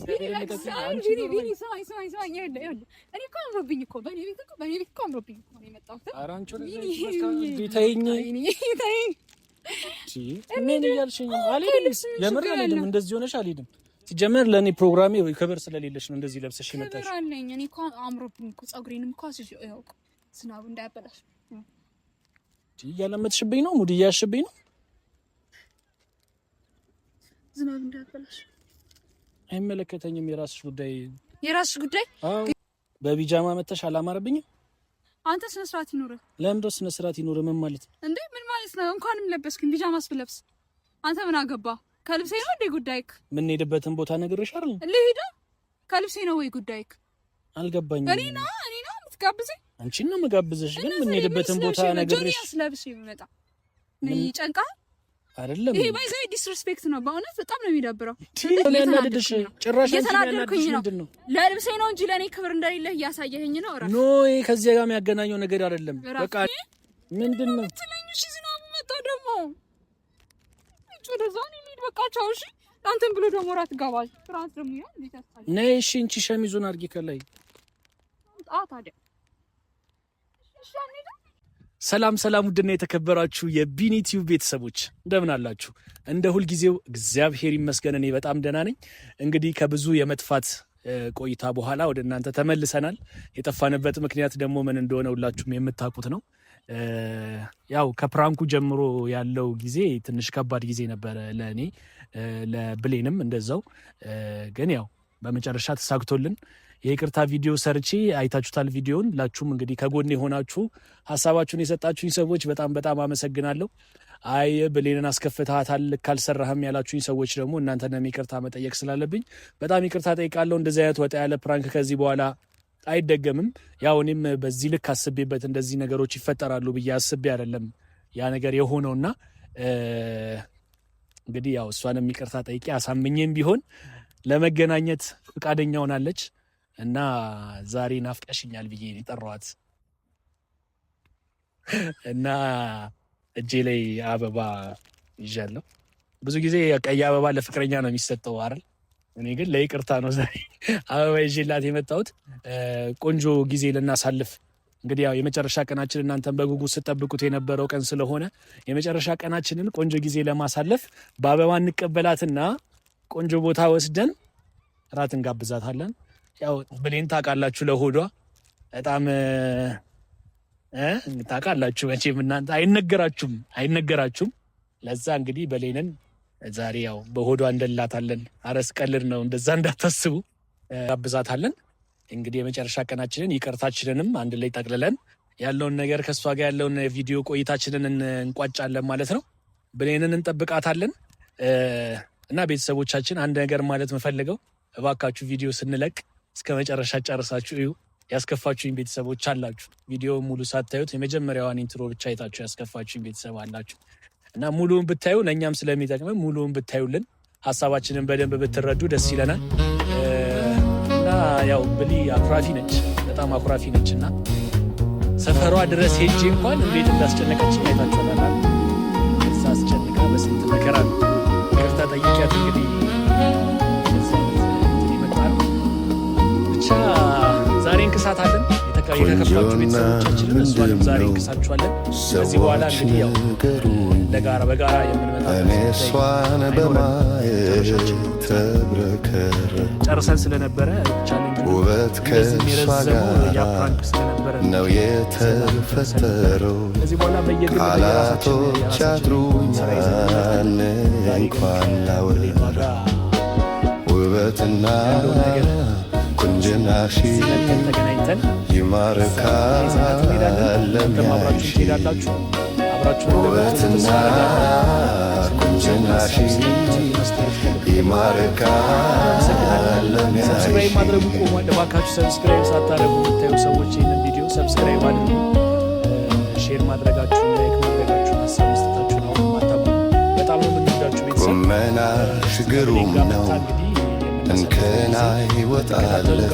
እግዚአብሔር ይመስገን አንቺ ቢኒ ሰማይ ይኸውልህ እኔ እኮ አምሮብኝ እኮ በእኔ ቤት እኮ አምሮብኝ እኮ ነው የመጣሁት ኧረ አንቺ ተይኝ ምን እያልሽኝ አልሄድም የምር አልሄድም እንደዚህ ሆነሽ አልሄድም ሲጀመር ለኔ ፕሮግራሜ ክብር ስለሌለሽ ነው እንደዚህ ለብሰሽ የመጣሽ ክብር አለኝ እኔ እኮ አምሮብኝ እኮ ፀጉሬንም እኮ አስይዤው ዝናቡ እንዳያበላሽ እያለመጥሽብኝ ነው ሙድ እያሽብኝ ነው ዝናቡ እንዳያበላሽ አይመለከተኝም የራስሽ ጉዳይ በቢጃማ መተሽ አላማረብኝም አንተ ስነ ስርዓት ይኖር ለምንድነው ስነ ስርዓት ይኖር ምን ማለት እንዴ ምን ማለት ነው እንኳንም ለበስኩኝ ቢጃማስ ብለብስ አንተ ምን አገባ ከልብሴ ነው እንዴ ጉዳይክ ምን ሄደበትን ቦታ ነግሬሽ አይደል ልሂድ ከልብሴ ነው ወይ ጉዳይክ አልገባኝም እኔ ነው የምትጋብዘኝ አንቺን ነው የምጋብዘሽ ግን ምን ሄደበትን ቦታ ነግሬሽ ስለብሽ ይመጣ ምን ይጨንቃል አይደለም ይሄ ባይዘይ ዲስሪስፔክት ነው በእውነት በጣም ነው የሚዳብረው ለናደድሽ ጭራሽ ምንድነው ለልብሴ ነው እንጂ ለኔ ክብር እንደሌለ ያሳየኸኝ ነው ኖ ይሄ ከዚህ ጋር የሚያገናኘው ነገር አይደለም በቃ ምንድነው ትለኝሽ ዝናብ መጣ ደግሞ ወደዛ ነው የሚሄድ በቃ ቻው እሺ አንተም ብሎ ደግሞ ራት ጋባል ራት ደግሞ ያ ሊታሳይ ነይ እሺ እንቺ ሸሚዙን አድርጊ ከላይ ታዲያ ሰላም ውድና የተከበራችሁ የቢኒ ቲዩብ ቤተሰቦች እንደምን አላችሁ? እንደ ሁል ጊዜው እግዚአብሔር ይመስገን እኔ በጣም ደህና ነኝ። እንግዲህ ከብዙ የመጥፋት ቆይታ በኋላ ወደ እናንተ ተመልሰናል። የጠፋንበት ምክንያት ደግሞ ምን እንደሆነ ሁላችሁም የምታውቁት ነው። ያው ከፕራንኩ ጀምሮ ያለው ጊዜ ትንሽ ከባድ ጊዜ ነበረ ለእኔ ለብሌንም እንደዛው። ግን ያው በመጨረሻ ተሳክቶልን የይቅርታ ቪዲዮ ሰርቼ አይታችሁታል። ቪዲዮውን ላችሁም እንግዲህ ከጎኔ ሆናችሁ ሐሳባችሁን የሰጣችሁኝ ሰዎች በጣም አመሰግናለሁ። አይ ብሌንን አስከፍተሃታል ካልሰራህም ያላችሁኝ ሰዎች ደግሞ እናንተንም ይቅርታ መጠየቅ ስላለብኝ በጣም ይቅርታ ጠይቃለሁ። እንደዚህ አይነት ወጣ ያለ ፕራንክ ከዚህ በኋላ አይደገምም። ያው እኔም በዚህ ልክ አስቤበት እንደዚህ ነገሮች ይፈጠራሉ ብዬ አስቤ አይደለም ያ ነገር የሆነውና እንግዲህ ያው እሷንም ይቅርታ ጠይቄ አሳምኜም ቢሆን ለመገናኘት ፈቃደኛ ሆናለች እና ዛሬ ናፍቀሽኛል ብዬ የጠራኋት እና እጄ ላይ አበባ ይዣለሁ። ብዙ ጊዜ ቀይ አበባ ለፍቅረኛ ነው የሚሰጠው አይደል? እኔ ግን ለይቅርታ ነው ዛሬ አበባ ይዤላት የመጣሁት። ቆንጆ ጊዜ ልናሳልፍ እንግዲህ ያው የመጨረሻ ቀናችን እናንተን በጉጉት ስትጠብቁት የነበረው ቀን ስለሆነ የመጨረሻ ቀናችንን ቆንጆ ጊዜ ለማሳለፍ በአበባ እንቀበላትና ቆንጆ ቦታ ወስደን ራት እንጋብዛታለን። ያው ብሌን ታውቃላችሁ ለሆዷ በጣም ታውቃላችሁ መቼም እናንተ አይነገራችሁም። ለዛ እንግዲህ ብሌንን ዛሬ ያው በሆዷ እንደላታለን። አረስ ቀልድ ነው እንደዛ እንዳታስቡ ጋብዛታለን። እንግዲህ የመጨረሻ ቀናችንን ይቅርታችንንም አንድ ላይ ጠቅልለን ያለውን ነገር ከሷ ጋር ያለውን ቪዲዮ ቆይታችንን እንቋጫለን ማለት ነው። ብሌንን እንጠብቃታለን እና ቤተሰቦቻችን አንድ ነገር ማለት መፈልገው እባካችሁ ቪዲዮ ስንለቅ እስከ መጨረሻ ጨርሳችሁ እዩ። ያስከፋችሁኝ ቤተሰቦች አላችሁ፣ ቪዲዮ ሙሉ ሳታዩት የመጀመሪያዋን ኢንትሮ ብቻ አይታችሁ ያስከፋችሁኝ ቤተሰብ አላችሁ እና ሙሉውን ብታዩ ለእኛም ስለሚጠቅመን ሙሉውን ብታዩልን ሀሳባችንን በደንብ ብትረዱ ደስ ይለናል። እና ያው ብሊ አኩራፊ ነች፣ በጣም አኩራፊ ነች እና ሰፈሯ ድረስ ሄጄ እንኳን እንዴት እንዳስጨነቀችኝ አይታችኋል። እዛ አስጨንቃ በስንት መከራ ይቅርታ ጠይቂያት እንግዲህ ብቻ ዛሬ እንክሳታለን። የተከፋችሁ ቤተሰቦቻችንን እሷንም ዛሬ እንክሳችኋለን። ከዚህ በኋላ እንግዲህ ያው በጋራ ጨርሰን ስለነበረ ውበት ከረዘመው ያፕራንክ ስለነበረ ነው የተፈጠረው። ቃላቶች ያጥሩኛል እንኳን ላወራ ውበትና ቁንጅናሽ ይማርካል ለሚያይሽ ውበትና ቁንጅናሽ ይማርካል ለሚያይሽ ማድረጉ ቆሟል። እባካችሁ ሰብስክራይብ ሳታደርጉ የምታዩ ሰዎች ይህንን ቪዲዮ ሰብስክራይብ አድርጉ። ሼር ማድረጋችሁን ላይክ ማድረጋችሁን ሀሳብ መስጠታችሁን አሁን ማታሙ በጣም ነው የምንወዳችሁ ቤተሰብ። ቁመናሽ ግሩም ነው እንከን አይወጣለት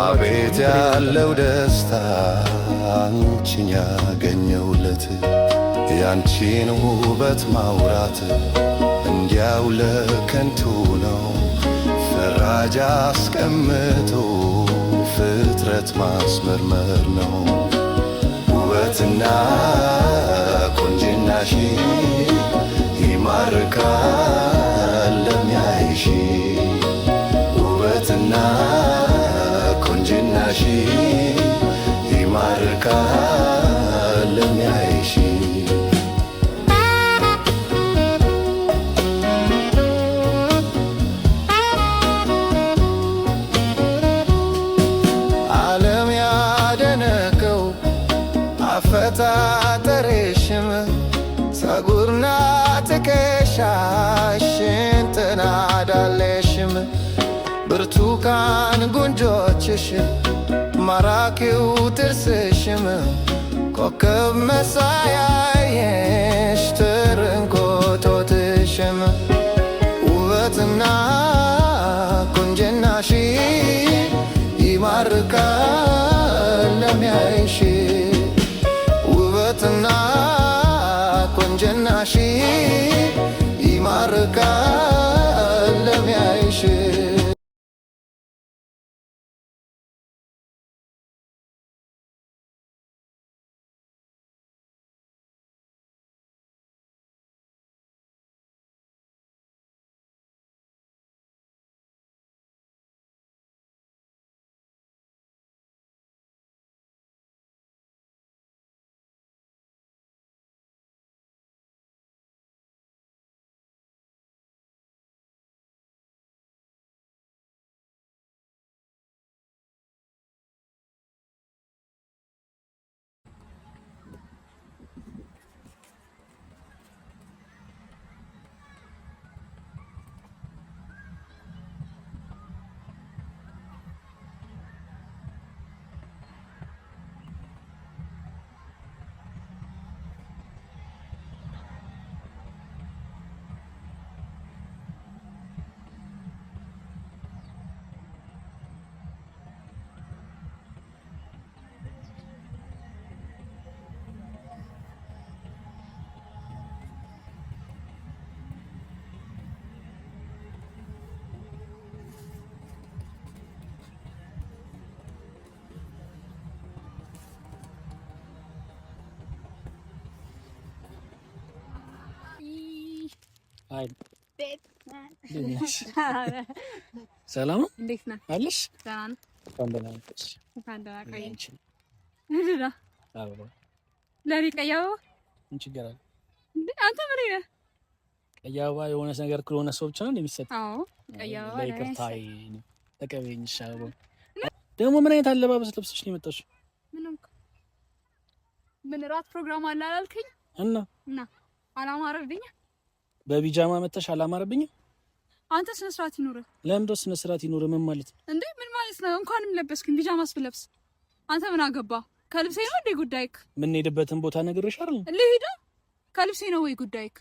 አቤት ያለው ደስታ አንቺን ያገኘውለት ያንቺን ውበት ማውራት እንዲያው ለከንቱ ነው ፈራ ወዳጅ አስቀምጦ ፍጥረት ማስመርመር ነው ውበትና ቁንጅናሽ ይማርካል ለሚያይሽ ውበትና ቁንጅናሽ ይማርካል ለሚያይሽ ዓለም ያደነቀው አፈጣጠርሽም ፀጉርና ትከሻሽ ሽንጥና ዳሌሽም ብርቱካን ጉንጆችሽ ማራኪው ጥርስሽም ኮከብ መሳያየሽ ትርንኮቶትሽም ውበትና ቁንጅናሽ ይማርካል ለሚያይሽ ውበትና ቁንጅናሽ ይማርካል ለሚያይሽ ሰላም እንዴት ነህ? አለሽ? ደህና ነህ? ደህና ነሽ? ደህና ቆየሽ? ምንድን ነው? አዎ ለኔ ቀይ አበባ ምን ችግር አለ? አንተ ምን ነህ? ቀይ አበባ የሆነ ነገር ከሆነ ሰው ብቻ ነው የሚሰጠው። አዎ ቀይ አበባ ለይቅርታይ ተቀበይኝ። ሻው ደግሞ ምን አይነት አለባበስ ለብሰሽ ነው የመጣሽው? ምን ራት ፕሮግራም አለ አላልከኝ? እና አላማረብኝ። በቢጃማ መተሽ አላማረብኝ። አንተ ስነ ስርዓት ይኖርህ። ለምን ደስ ስነ ስርዓት ይኖርህ? ምን ማለት እንዴ? ምን ማለት ነው? እንኳንም ለበስክኝ ቢጃማስ ብለብስ አንተ ምን አገባ? ከልብሴ ነው እንዴ ጉዳይክ? ምን ሄደበትን ቦታ ነግሬሽ አይደል? ልሂድ። ከልብሴ ነው ወይ ጉዳይክ?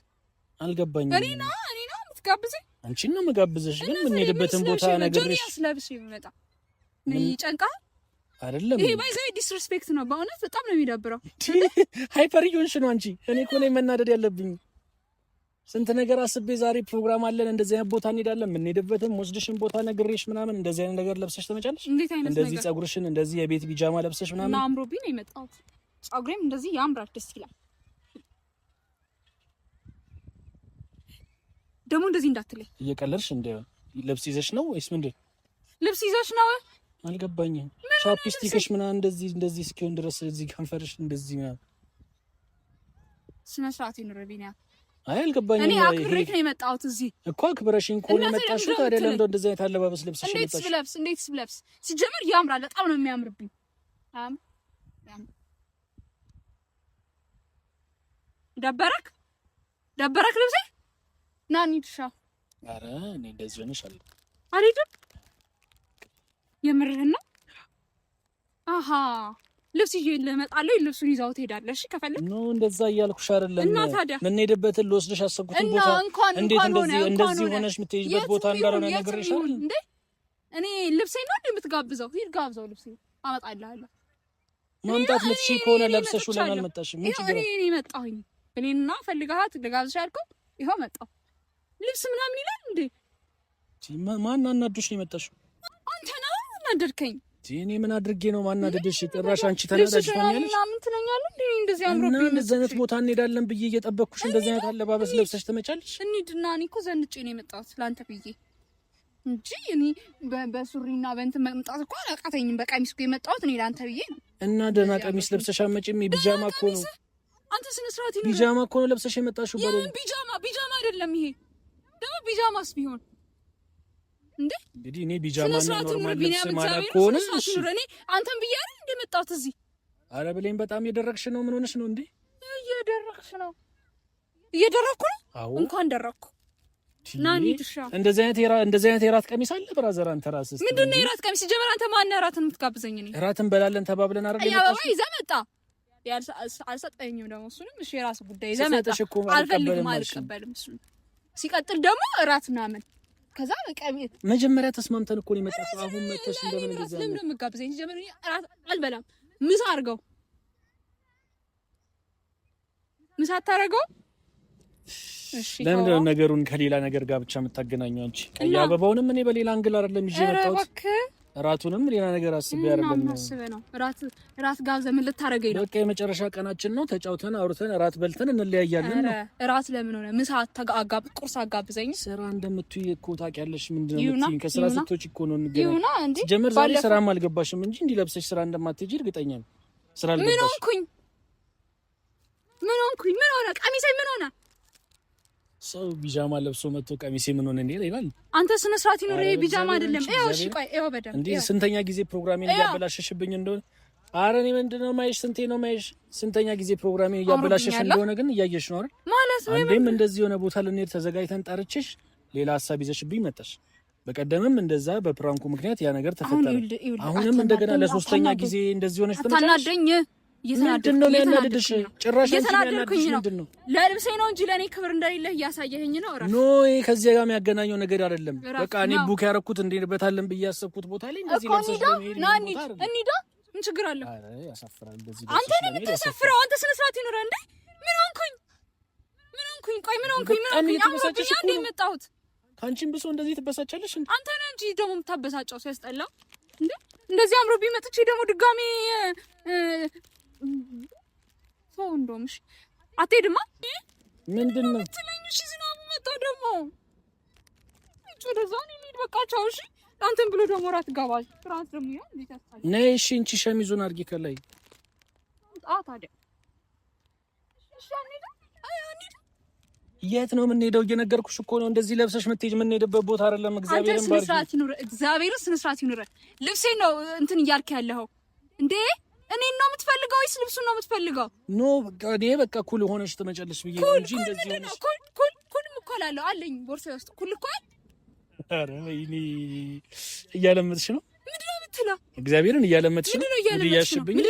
አልገባኝም። እኔ ነው የምትጋብዘኝ? አንቺን ነው የምጋብዘሽ፣ ግን ምን ሄደበትን ቦታ ነግሬሽ ስለብሽ ይመጣ ምን ይጨንቃል? አይደለም ይሄ ባይዘይ ዲስሪስፔክት ነው። በእውነት በጣም ነው የሚደብረው። ሃይፐር እየሆንሽ ነው አንቺ። እኔ እኮ ነኝ መናደድ ያለብኝ። ስንት ነገር አስቤ ዛሬ ፕሮግራም አለን፣ እንደዚህ አይነት ቦታ እንሄዳለን፣ ምን ሄደበትን ወስድሽን ቦታ ነግሬሽ ምናምን እንደዚህ አይነት ነገር ለብሰሽ ትመጫለሽ? እንደዚህ ፀጉርሽን እንደዚህ የቤት ቢጃማ ለብሰሽ ምናምን እና አምሮብኝ ነው የመጣሁት። ፀጉሬም እንደዚህ ያምራል፣ ደስ ይላል። ደግሞ እንደዚህ እንዳትለኝ። እየቀለድሽ እንደ ልብስ ይዘሽ ነው ወይስ ምንድን? ልብስ ይዘሽ ነው? አልገባኝም። ቻፕስቲክሽ ምናምን እንደዚህ እስኪሆን ድረስ እዚህ ከንፈርሽ እንደዚህ ምናምን ስነ ስርዓት ይኖርብኝ። አይ አልገባኝም። እኔ አክብሬሽ ነው የመጣሁት እዚህ እኮ አክብረሽኝ ከሆነ የመጣሽው ታዲያ ለምንድነው እንደዚህ አይነት አለባበስ ለብሰሽ የመጣሽው? እንዴት ብለብስ ሲጀመር ያምራል። በጣም ነው የሚያምርብኝ። ደበረክ ልብሴ ና እንሂድሻ። ኧረ እኔ እንደዚህ ሆነሽ አልሄድም። የምርህን ነው? አሃ ልብስ ይዤ ልመጣለሁ። ልብሱን ይዛው ትሄዳለሽ ከፈለክ። ኖ እንደዛ እያልኩሽ አይደለም። እና ታዲያ ምን ሄደበትን ልወስድሽ አሰብኩትን ቦታ እንዴት እንደዚህ ሆነሽ የምትሄጂበት ቦታ እንዳልሆነ ነግሬሻለሁ እንዴ። እኔ ልብሴን ነው የምትጋብዘው? ሂድ ጋብዘው። ልብሴን አመጣልሃለሁ። ማምጣት የምትችይ ከሆነ ለብሰሽው ለምን አልመጣሽም? ምን ችግር አለ? እኔ መጣሁኝ። እኔና ፈልጋት ልጋብዝሽ አልከው፣ ይኸው መጣሁ። ልብስ ምናምን ይላል እንዴ? ማን አናዶሽ ነው የመጣሽው? አንተ ነህ አናደድከኝ። እኔ ምን አድርጌ ነው ማናደድሽ? ጭራሽ አንቺ ተናዳጅ ሆኛለሽ። ምን ትለኛለህ እንዴ? እንደዚህ አምሮብኝ እና እንደዚህ አይነት ቦታ እንሄዳለን ብዬ እየጠበቅኩሽ እንደዚህ አይነት አለባበስ ለብሰሽ ትመጫለሽ? እንሂድና እኔ እኮ ዘንጬ ነው የመጣሁት ላንተ ብዬ እንጂ እኔ በሱሪና በእንትን መምጣት እኮ አላቃተኝም። በቀሚስ እኮ የመጣሁት እኔ ላንተ ብዬ ነው። እና ደህና ቀሚስ ለብሰሽ አትመጪም? ቢጃማ እኮ ነው። አንተ ስነ ስርዓት ይኖር። ቢጃማ እኮ ነው ለብሰሽ የመጣሽው። ቢጃማ አይደለም ይሄ ደግሞ። ቢጃማስ ቢሆን እንዴ? እንግዲህ እኔ ቢጃማ እና ኖርማል ልብስ ማለት ከሆነ እሺ፣ እኔ አንተም ብዬ አይደል እንደ መጣሁት እዚህ። ኧረ ብሌን በጣም እየደረግሽ ነው። ምን ሆነሽ ነው እንዴ? እየደረግሽ ነው። እየደረግኩ ነው። እንኳን ደረግኩ። ናኒ ድሻ እንደዚህ አይነት የራት ቀሚስ አለ ብራዘር? አንተ ራስህ ምንድነው የራት ቀሚስ? ጀመር አንተ ማን እራትን የምትጋብዘኝ? እኔ እራትን በላለን ተባብለን አይደል የመጣሽ? ይዘህ መጣ። አልሰጠኝም ደግሞ እሱንም። እሺ የራስህ ጉዳይ። ይዘህ መጣ። አልፈልግም፣ አልቀበልም እሱን። ሲቀጥል ደግሞ እራት ምናምን ከዛ በቀሚስ መጀመሪያ ተስማምተን እኮ ነው የመጣው። አሁን መጥተሽ እንደምን እንደዛ ነው? ለምን የምትጋብዘኝ? ጀመር እራት አልበላም። ምሳ አድርገው። ምሳ አታረገው? እሺ ለምን ነው ነገሩን ከሌላ ነገር ጋር ብቻ የምታገናኘው አንቺ? ቀይ አበባውንም እኔ በሌላ አንግል አይደለም ይዤ መጣሁት። እራቱንም ሌላ ነገር አስቤ አይደለም ነው። እራት ጋብዘህ ምን ልታረገኝ ነው? በቃ የመጨረሻ ቀናችን ነው። ተጫውተን አውርተን እራት በልተን እንለያያለን ነው። እራት ለምን ሆነ? ምሳ ቁርስ አጋብዘኝ። ስራ እንደምትይ እኮ ታውቂያለሽ። ምንድነው የምትይኝ? ከስራ ስትወጪ እኮ ነው እንገናኝ። ጀመር ዛሬ ስራም አልገባሽም እንጂ እንዲህ ለብሰሽ ስራ እንደማትሄጂ እርግጠኛ ነኝ። ስራ አልገባሽ። ምን ሆንኩኝ? ምን ሆነ? ቀሚሴ ምን ሆነ? ሰው ቢጃማ ለብሶ መጥቶ ቀሚሴ ምን ሆነ እንዴ ይላል። አንተ ስነ ስርዓት ይኖር። ይሄ ቢጃማ አይደለም። እሺ ቆይ በደንብ እንዴ ስንተኛ ጊዜ ፕሮግራሜን እያበላሸሽብኝ እንደሆነ። ኧረ እኔ ምንድነው ማይሽ? ስንቴ ነው ማይሽ? ስንተኛ ጊዜ ፕሮግራሜን እያበላሸሽ እንደሆነ ግን እያየሽ ነው አይደል? ማለት ነው። አንዴም እንደዚህ የሆነ ቦታ ልንሄድ ተዘጋጅተን ጠርቼሽ ሌላ ሀሳብ ይዘሽብኝ መጣሽ። በቀደምም እንደዛ በፕራንኩ ምክንያት ያ ነገር ተፈጠረ። አሁንም እንደገና ለሶስተኛ ጊዜ እንደዚህ ሆነሽ ተመጣጣኝ አታናደኝ። እየተናደድሽ ጭራሽ እየተናደድኩኝ ነው። ለልብሴ ነው እንጂ ለኔ ክብር እንደሌለህ እያሳየኸኝ ነው። ኖ ከዚህ ጋር የሚያገናኘው ነገር አይደለም። በቃ እኔ ቡክ ያደረኩት እንዴበታለን ብዬ ያሰብኩት ቦታ ላይ እንደዚህ ነው። እንሂዳ ምን ችግር አለው? ያሳፍራል። እንደዚህ አንተ ነው የምታሳፍረው። አንተ ስነ ስርዓት ይኖር እንዴ? ምን ሆንኩኝ? ቆይ ምን ሆንኩኝ? አምሮብኝ እንዴ የመጣሁት? ካንቺም ብሶ እንደዚህ ትበሳጫለሽ እንዴ? አንተ ነው እንጂ ደግሞ የምታበሳጨው ሲያስጠላ እንዴ። እንደዚህ አምሮብኝ መጥቼ ደግሞ ድጋሜ ሰው እንደውም እሺ አትሄድማ። ምንድን ነው ትለኝ? እሺ ዝናቡ መጣ ደግሞ እጭ ወደዛ ነው የሚሄድ። በቃ ቻው። እሺ አንተም ብሎ ደግሞ እራት ጋባዥ እራት ደግሞ ያ እንዴት ያስታል ነይ። እሺ እንቺ ሸሚዙን አድርጊ ከላይ ታዲያ። እሺ አንሄድ። የት ነው የምንሄደው? እየነገርኩሽ እኮ ነው። እንደዚህ ለብሰሽ የምትሄጂ የምንሄድበት ቦታ አይደለም። እግዚአብሔርን ባርኪ። ስነ ስርዓት ይኑር። ልብሴን ነው እንትን እያልክ ያለኸው እንዴ? እኔን ነው የምትፈልገው ወይስ ልብሱን ነው የምትፈልገው? ኖ በቃ እኔ በቃ ኩል ሆነሽ ትመጨልሽ ብዬ እንጂ እንደዚህ ሆነሽ ኩልም እኮ አላለሁ አለኝ ቦርሳዬ ውስጥ ኩል እኮ አለ። ኧረ ወይኔ እያለመጥሽ ነው። ምንድን ነው የምትለው? እግዚአብሔርን እያለመጥሽ ነው። ምንድን ነው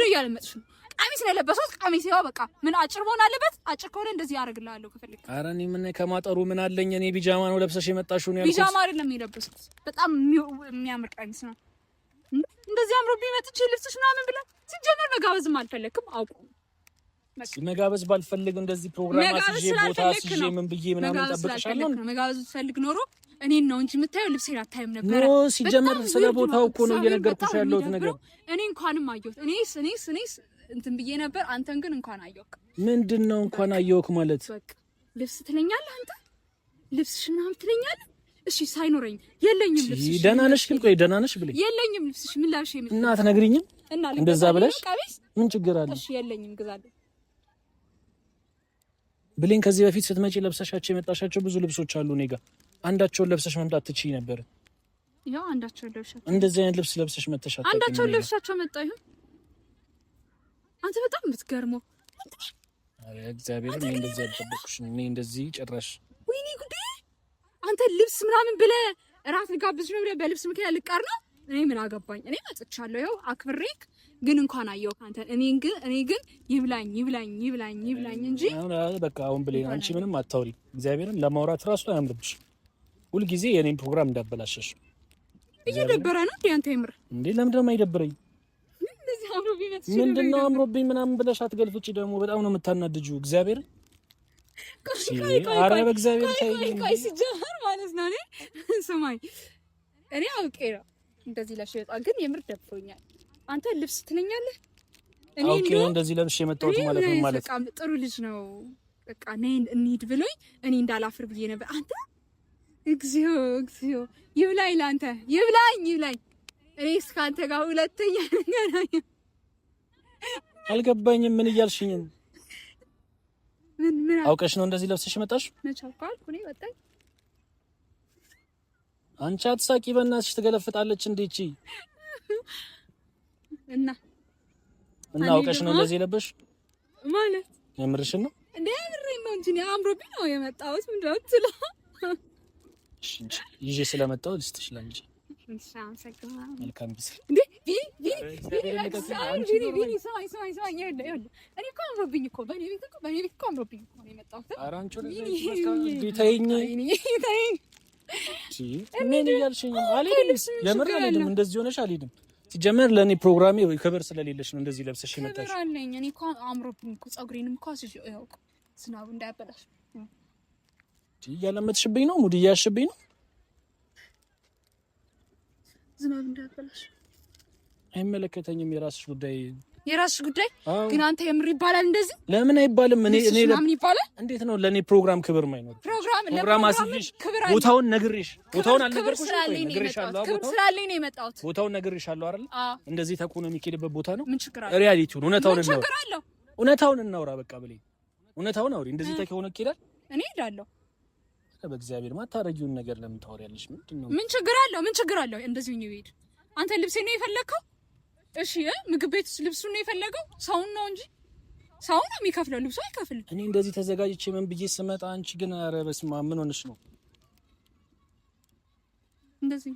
እያለመጥሽ ነው? ቀሚስ ነው የለበሰው። ቀሚስ ያው በቃ ምን አጭር መሆን አለበት? አጭር ከሆነ እንደዚህ ያደርግልሃለሁ ከፈለክ። ኧረ እኔ ምን ከማጠሩ ምን አለኝ? እኔ ቢጃማ ነው ለብሰሽ የመጣሽው ነው ያልኩት። ቢጃማ አይደለም የለበስኩት። በጣም የሚያምር ቀሚስ ነው። እንደዚህ አምሮብኝ መጥቼ ልብስሽ ምናምን ብለህ ሲጀመር መጋበዝም አልፈለክም። አውቁ መጋበዝ ባልፈልግ እንደዚህ ፕሮግራም አስይዤ ቦታ አስይዤ ምን ብዬ ምናምን ጠብቅሻለሁ። መጋበዝ ፈልግ ኖሮ እኔን ነው እንጂ የምታየው ልብሴን አታይም ነበር። ኖ ሲጀመር ስለ ቦታው እኮ ነው እየነገርኩሽ ያለሁት ነገር። እኔ እንኳንም አየሁት። እኔስ እንትን ብዬ ነበር። አንተን ግን እንኳን አየሁክ። ምንድነው እንኳን አየሁክ ማለት? በቃ ልብስ ትለኛለህ አንተ፣ ልብስሽ ምናምን ትለኛለህ። እሺ ሳይኖረኝ የለኝም ልብስሽ። ደህና ነሽ ግን? ቆይ ደህና ነሽ ብለኝ የለኝም ልብስሽ። ምን ላብሽ የምትል እና አትነግሪኝም? እንደዛ ብለሽ ምን ችግር አለ? እሺ የለኝም ግዛለሁ ብሌን። ከዚህ በፊት ስትመጪ ለብሰሻቸው የመጣሻቸው ብዙ ልብሶች አሉ እኔ ጋር። አንዳቸውን ለብሰሽ መምጣት ትችይ ነበር። ያው አንዳቸውን ለብሻቸው እንደዚህ አይነት ልብስ ለብሰሽ መጥተሻል። አንዳቸውን ለብሻቸው መጣሁ። ይሁን አንተ በጣም የምትገርመው። አረ እግዚአብሔር እኔ እንደዚህ አልጠበቅኩሽም። እኔ እንደዚህ ጭራሽ ወይኔ ጉዴ! አንተ ልብስ ምናምን ብለህ እራት ልጋብዝሽ ነው ብለህ በልብስ ምክንያት ልቀር ነው? እኔ ምን አገባኝ? እኔ መጥቻለሁ። ያው አክብሬክ ግን እንኳን አየሁ አንተ። እኔ ግን ይብላኝ እንጂ በቃ አሁን ብሌን አንቺ ምንም አታውሪ። እግዚአብሔርን ለማውራት ራሱ አያምርብሽ። ሁል ጊዜ የኔን ፕሮግራም እንዳበላሸሽ እየደበረ ነው እንዴ አንተ? ይምር እንዴ? ለምን ደም አይደብረኝ? ምንድነው አምሮብኝ ምናምን ብለሽ አትገልፍጪ። ደግሞ በጣም ነው የምታናድጂው። እግዚአብሔር አረ በእግዚአብሔር ቆይ ሲጀመር ማለት ማለት ነው። ስማኝ እኔ አውቄ ነው እንደዚህ ለብሼ የመጣ ግን የምር ደብሮኛል። አንተ ልብስ ትለኛለህ እኔ እንደዚህ ለብሼ የመጣሁት ማለት ነው። ማለት በቃ ጥሩ ልጅ ነው በቃ ነይ እንሂድ ብሎኝ እኔ እንዳላፍር ብዬ ነበር። አንተ እግዚኦ ይብላኝ ላንተ ይብላኝ እኔ እስካንተ ጋር ሁለተኛ ገናኝ አልገባኝም። ምን እያልሽኝ? ምን አውቀሽ ነው እንደዚህ ለብሰሽ መጣሽ? ነቻልኩ እኔ ወጣኝ። አንቺ አትሳቂ በእናትሽ ትገለፍጣለች እንዴ እቺ እና አውቀሽ ነው እንደዚህ ለበሽ ማለት የምርሽን ነው እንዴ? አብሬ ነው እንጂ አምሮብኝ ነው የመጣሁት። ምንድነው ትለው? እሺ ይዤ ስለመጣሁ ልስጥሽ ላንቺ። መልካም ጊዜ እንዴ ቢ እኔ እኮ አምሮብኝ እኮ በኔ ቤት እኮ አምሮብኝ እኮ ነው የመጣሁት። ኧረ አንቺ ተይኝ ምን እያልሽኝ? አልሄድም፣ የምር አልሄድም። እንደዚህ ሆነሽ አልሄድም። ሲጀመር ለእኔ ፕሮግራሜ ክብር ስለሌለሽ ነው እንደዚህ ለብሰሽ የመጣሽ። ክብር አለኝ እኔ እኮ አምሮብኝ እኮ ፀጉሬንም እኮ አስይዤው ዝናቡ እንዳያበላሽ እያለመጥሽብኝ ነው፣ ሙድ እያሽብኝ ነው። ዝናቡ እንዳያበላሽ አይመለከተኝም፣ የራስሽ ጉዳይ ግን አንተ የምር ይባላል እንደዚህ? ለምን አይባልም? እኔ ለምን ይባላል? እንዴት ነው ለኔ ፕሮግራም ክብር ማይኖር? ፕሮግራም አስይዤሽ ቦታውን ነግሬሽ፣ ቦታውን አልነገርኩሽ? ነግሬሻለሁ። ክብር ስላለኝ ነው የመጣሁት። ቦታውን ነግሬሻለሁ አይደል? እንደዚህ ተኮኖ የሚኬድበት ቦታ ነው። ምን ችግር አለ? ሪያሊቲውን እውነታውን እናውራ። በቃ ብለኝ እውነታውን አውሪ። እንደዚህ ተኮኖ ይኬዳል? እኔ እሄዳለሁ። በእግዚአብሔር ማታረጊውን ነገር ለምን ታወሪያለሽ? ምንድነው? ምን ችግር አለው? እንደዚህ ነው ይሄድ። አንተ ልብሴ ነው የፈለከው? እሺ ምግብ ቤት ልብሱን ነው የፈለገው? ሰውን ነው እንጂ ሰው ነው የሚከፍለው፣ ልብሱ አይከፍልም። እኔ እንደዚህ ተዘጋጅቼ ምን ብዬ ስመጣ አንቺ ግን ኧረ በስመ አብ ምን ሆነሽ ነው? እንደዚህ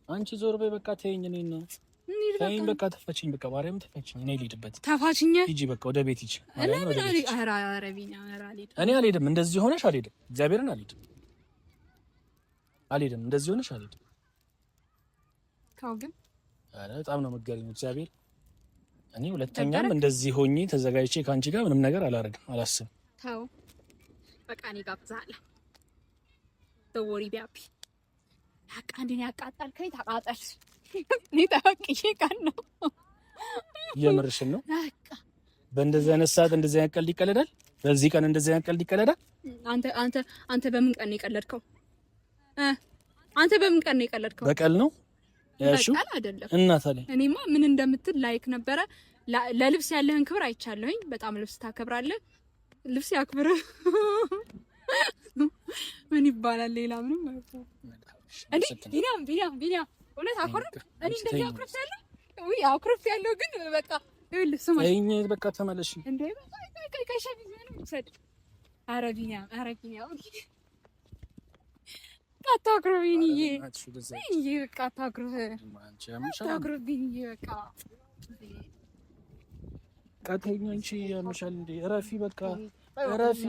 አንቺ ዞር በይ በቃ ተይኝ። እኔና ተይኝ በቃ ተፈችኝ፣ በቃ ማርያም ተፈችኝ። እኔ ልሂድበት። ተፋችኝ ሂጂ በቃ ወደ ቤት ሂጂ። እኔ አልሄድም። እንደዚህ ሆነሽ አልሄድም። እግዚአብሔርን አልሄድም። እንደዚህ ሆነሽ አልሄድም። ታው ግን አረ በጣም ነው መገረኝ። እግዚአብሔር እኔ ሁለተኛም እንደዚህ ሆኜ ተዘጋጅቼ ካንቺ ጋር ምንም ነገር አላረግም፣ አላስብም። ታው በቃ እኔ ጋብዛለሁ። ደወሪ ቢያፒ በቃ እንደኔ ያቃጣልከኝ ተቃጣል። እኔ ታውቂሽ ቀን ነው የምርሽን ነው? በቃ በእንደዚህ አይነት ሰዓት እንደዚህ አይነት ቀልድ ይቀለዳል? በዚህ ቀን እንደዚህ አይነት ቀልድ ይቀለዳል? አንተ በምን ቀን ነው የቀለድከው? አንተ በምን ቀን ነው የቀለድከው? በቀል ነው ያሹ አይደለም። እና ታዲያ እኔማ ምን እንደምትል ላይክ ነበረ። ለልብስ ያለህን ክብር አይቻለሁኝ። በጣም ልብስ ታከብራለህ። ልብስ ያክብር። ምን ይባላል ሌላ ምንም አይባልም። እንዴ ቢኒያም እውነት አኮርፍ። እኔ እንደዚህ አኩርፍ ያለው ግን በቃ ይኸውልህ ስማ፣ በቃ ተመለሽ እንዴ በቃ ሸሚዝ ምንም ውሰድ። ኧረ ቢኒያም አታኩርፍ ቢኒዬ፣ በቃ አታኩርፍ ቢኒዬ፣ በቃ ቀተኛ እንቺ ያመሻል እንዴ? እረፊ በቃ እረፊ።